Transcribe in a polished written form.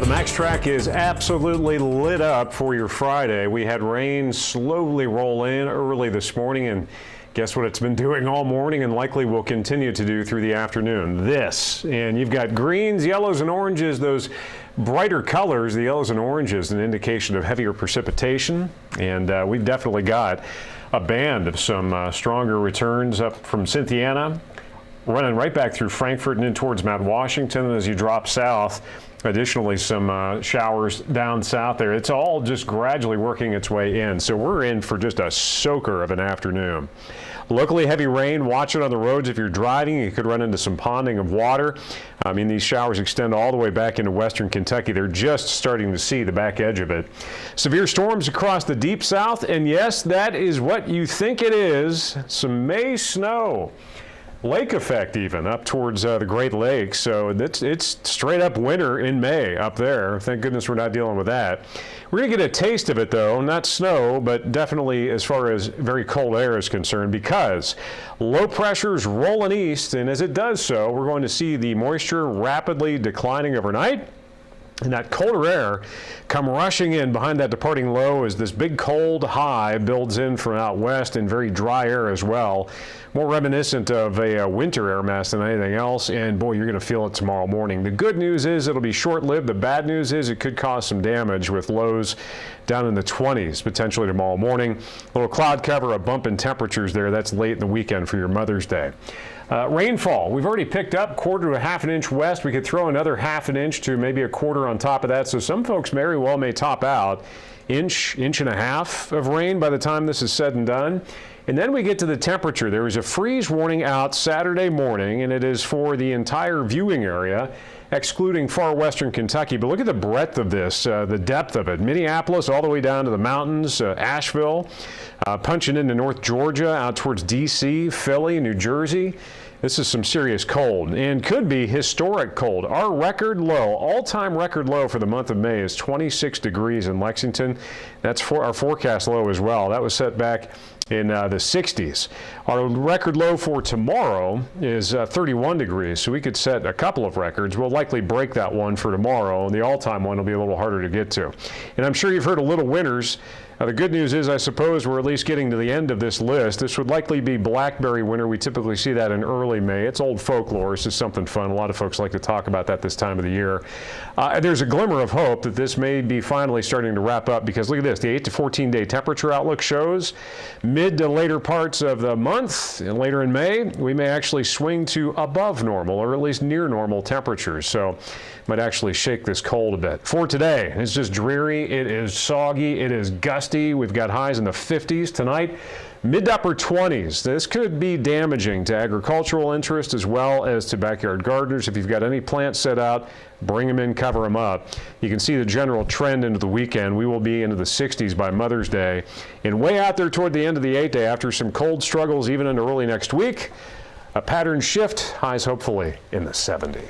The Max Track is absolutely lit up for your Friday. We had rain slowly roll in early this morning, and guess what it's been doing all morning and likely will continue to do through the afternoon? This. And you've got greens, yellows, and oranges. Those brighter colors, the yellows and oranges, an indication of heavier precipitation. And we've definitely got a band of some stronger returns up from Cynthiana, running right back through Frankfort and in towards Mount Washington. And as you drop south, additionally, some showers down south there. It's all just gradually working its way in. So we're in for just a soaker of an afternoon. Locally heavy rain. Watch it on the roads if you're driving. You could run into some ponding of water. I mean, these showers extend all the way back into western Kentucky. They're just starting to see the back edge of it. Severe storms across the deep south. And yes, that is what you think it is. Some May snow. Lake effect even up towards the Great Lakes. So it's straight up winter in May up there. Thank goodness we're not dealing with that. We're going to get a taste of it though, not snow, but definitely as far as very cold air is concerned, because low pressure is rolling east, and as it does so, we're going to see the moisture rapidly declining overnight. And that colder air come rushing in behind that departing low as this big cold high builds in from out west, and very dry air as well. More reminiscent of a winter air mass than anything else. And boy, you're going to feel it tomorrow morning. The good news is it'll be short-lived. The bad news is it could cause some damage with lows down in the 20s potentially tomorrow morning. A little cloud cover, a bump in temperatures there. That's late in the weekend for your Mother's Day. Rainfall, we've already picked up quarter to a half an inch west. We could throw another half an inch to maybe a quarter on top of that. So some folks very well may top out inch and a half of rain by the time this is said and done. And then we get to the temperature. There is a freeze warning out Saturday morning, and it is for the entire viewing area, excluding far western Kentucky. But look at the breadth of this, the depth of it. Minneapolis all the way down to the mountains, Asheville, punching into North Georgia, out towards D.C., Philly, New Jersey. This is some serious cold and could be historic cold. Our record low, all-time record low for the month of May is 26 degrees in Lexington. That's for our forecast low as well. That was set back in the 60s. Our record low for tomorrow is 31 degrees, so we could set a couple of records. We'll likely break that one for tomorrow, and the all-time one will be a little harder to get to. And I'm sure you've heard of little winters. The good news is, I suppose, we're at least getting to the end of this list. This would likely be blackberry winter. We typically see that in early May. It's old folklore. It's just something fun. A lot of folks like to talk about that this time of the year. There's a glimmer of hope that this may be finally starting to wrap up, because look at this. The 8 to 14-day temperature outlook shows mid to later parts of the month and later in May, we may actually swing to above normal, or at least near normal temperatures. So might actually shake this cold a bit. For today, it's just dreary. It is soggy. It is gusty. We've got highs in the 50s tonight, mid to upper 20s. This could be damaging to agricultural interest as well as to backyard gardeners. If you've got any plants set out, bring them in, cover them up. You can see the general trend into the weekend. We will be into the 60s by Mother's Day, and way out there toward the end of the 8-day after some cold struggles even into early next week. A pattern shift, highs hopefully in the 70s.